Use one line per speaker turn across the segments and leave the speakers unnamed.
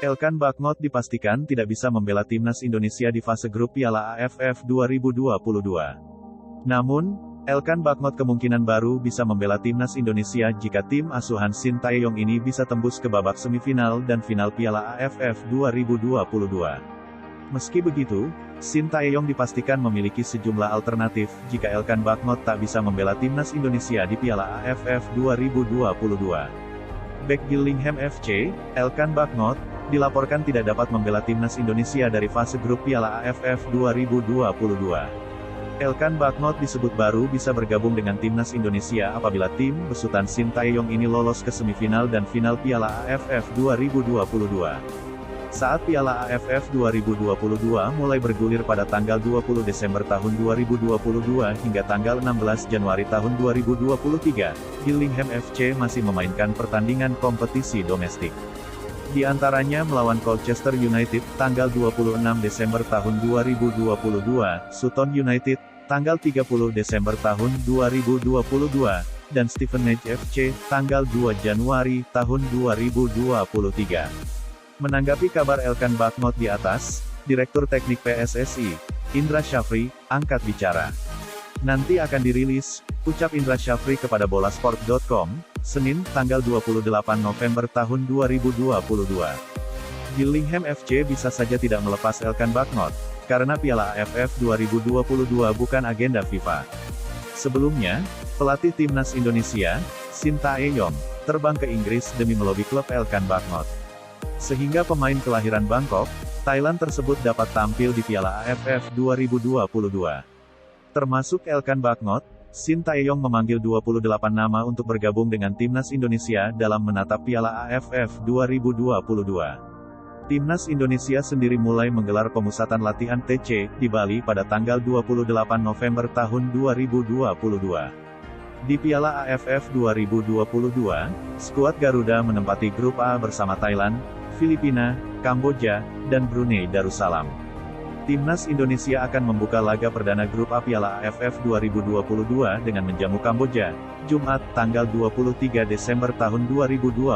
Elkan Bagnot dipastikan tidak bisa membela timnas Indonesia di fase grup Piala AFF 2022. Namun, Elkan Bagnot kemungkinan baru bisa membela timnas Indonesia jika tim asuhan Shin Tae-yong ini bisa tembus ke babak semifinal dan final Piala AFF 2022. Meski begitu, Shin Tae-yong dipastikan memiliki sejumlah alternatif jika Elkan Bagnot tak bisa membela timnas Indonesia di Piala AFF 2022. Bek Gillingham FC, Elkan Bagnot, dilaporkan tidak dapat membela timnas Indonesia dari fase grup Piala AFF 2022. Elkan Bagnot disebut baru bisa bergabung dengan timnas Indonesia apabila tim besutan Shin Tae-yong ini lolos ke semifinal dan final Piala AFF 2022. Saat Piala AFF 2022 mulai bergulir pada tanggal 20 Desember tahun 2022 hingga tanggal 16 Januari tahun 2023, Gillingham FC masih memainkan pertandingan kompetisi domestik. Di antaranya melawan Colchester United, tanggal 26 Desember tahun 2022, Sutton United, tanggal 30 Desember tahun 2022, dan Stevenage FC, tanggal 2 Januari tahun 2023. Menanggapi kabar Elkan Bagnot di atas, Direktur Teknik PSSI, Indra Syafri, angkat bicara. Nanti akan dirilis, ucap Indra Syafri kepada Bolasport.com, Senin, tanggal 28 November tahun 2022. Gillingham FC bisa saja tidak melepas Elkan Bagnot, karena Piala AFF 2022 bukan agenda FIFA. Sebelumnya, pelatih timnas Indonesia, Shin Tae-yong, terbang ke Inggris demi melobi klub Elkan Bagnot. Sehingga pemain kelahiran Bangkok, Thailand tersebut dapat tampil di Piala AFF 2022. Termasuk Elkan Bagnot, Shin Tae-yong memanggil 28 nama untuk bergabung dengan timnas Indonesia dalam menatap Piala AFF 2022. Timnas Indonesia sendiri mulai menggelar pemusatan latihan TC di Bali pada tanggal 28 November tahun 2022. Di Piala AFF 2022, skuad Garuda menempati grup A bersama Thailand, Filipina, Kamboja, dan Brunei Darussalam. Timnas Indonesia akan membuka laga perdana grup A Piala AFF 2022 dengan menjamu Kamboja, Jumat, tanggal 23 Desember tahun 2022.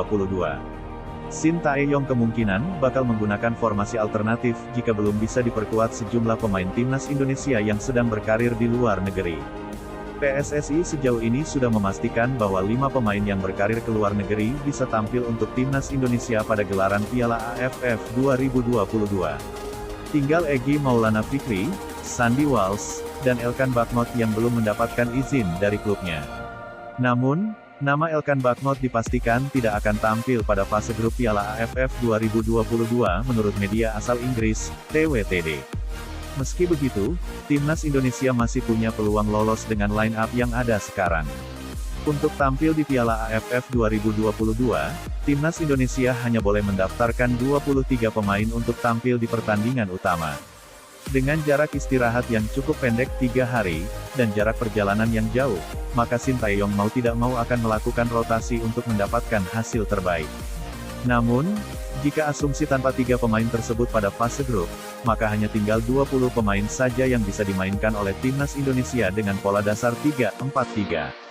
Shin Tae-yong kemungkinan bakal menggunakan formasi alternatif jika belum bisa diperkuat sejumlah pemain timnas Indonesia yang sedang berkarir di luar negeri. PSSI sejauh ini sudah memastikan bahwa 5 pemain yang berkarir ke luar negeri bisa tampil untuk timnas Indonesia pada gelaran Piala AFF 2022. Tinggal Egy Maulana Fikri, Sandy Walsh, dan Elkan Bagnot yang belum mendapatkan izin dari klubnya. Namun, nama Elkan Bagnot dipastikan tidak akan tampil pada fase grup Piala AFF 2022 menurut media asal Inggris, TWTD. Meski begitu, timnas Indonesia masih punya peluang lolos dengan line-up yang ada sekarang. Untuk tampil di Piala AFF 2022, timnas Indonesia hanya boleh mendaftarkan 23 pemain untuk tampil di pertandingan utama. Dengan jarak istirahat yang cukup pendek 3 hari, dan jarak perjalanan yang jauh, maka Shin Tae-yong mau tidak mau akan melakukan rotasi untuk mendapatkan hasil terbaik. Namun, jika asumsi tanpa 3 pemain tersebut pada fase grup, maka hanya tinggal 20 pemain saja yang bisa dimainkan oleh timnas Indonesia dengan pola dasar 3-4-3.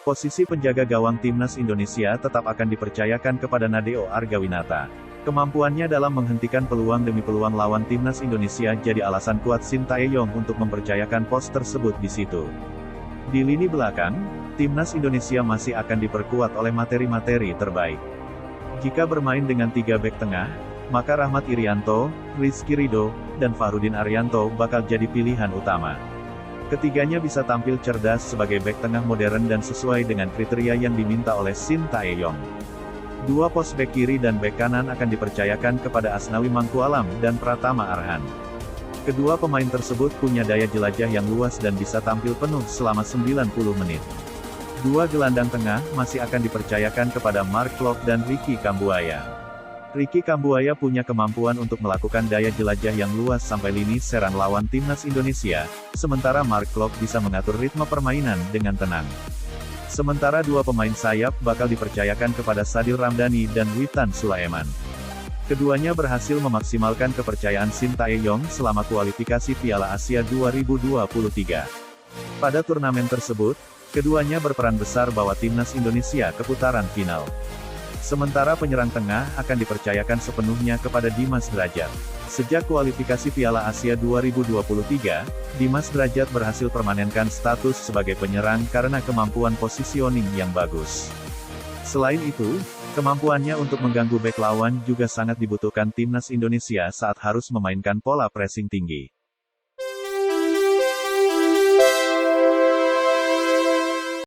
Posisi penjaga gawang timnas Indonesia tetap akan dipercayakan kepada Nadeo Argawinata. Kemampuannya dalam menghentikan peluang demi peluang lawan timnas Indonesia jadi alasan kuat Shin Tae-yong untuk mempercayakan pos tersebut di situ. Di lini belakang, timnas Indonesia masih akan diperkuat oleh materi-materi terbaik. Jika bermain dengan 3 bek tengah, maka Rahmat Irianto, Rizky Ridho, dan Fahrudin Arianto bakal jadi pilihan utama. Ketiganya bisa tampil cerdas sebagai bek tengah modern dan sesuai dengan kriteria yang diminta oleh Shin Tae-yong. 2 pos bek kiri dan bek kanan akan dipercayakan kepada Asnawi Mangkualam dan Pratama Arhan. Kedua pemain tersebut punya daya jelajah yang luas dan bisa tampil penuh selama 90 menit. 2 gelandang tengah masih akan dipercayakan kepada Mark Klok dan Ricky Kambuaya. Ricky Kambuaya punya kemampuan untuk melakukan daya jelajah yang luas sampai lini serang lawan timnas Indonesia, sementara Mark Klok bisa mengatur ritme permainan dengan tenang. Sementara 2 pemain sayap bakal dipercayakan kepada Sadil Ramdhani dan Witan Sulaiman. Keduanya berhasil memaksimalkan kepercayaan Shin Tae-yong selama kualifikasi Piala Asia 2023. Pada turnamen tersebut, keduanya berperan besar bawa timnas Indonesia ke putaran final. Sementara penyerang tengah akan dipercayakan sepenuhnya kepada Dimas Drajat. Sejak kualifikasi Piala Asia 2023, Dimas Drajat berhasil permanenkan status sebagai penyerang karena kemampuan positioning yang bagus. Selain itu, kemampuannya untuk mengganggu bek lawan juga sangat dibutuhkan timnas Indonesia saat harus memainkan pola pressing tinggi.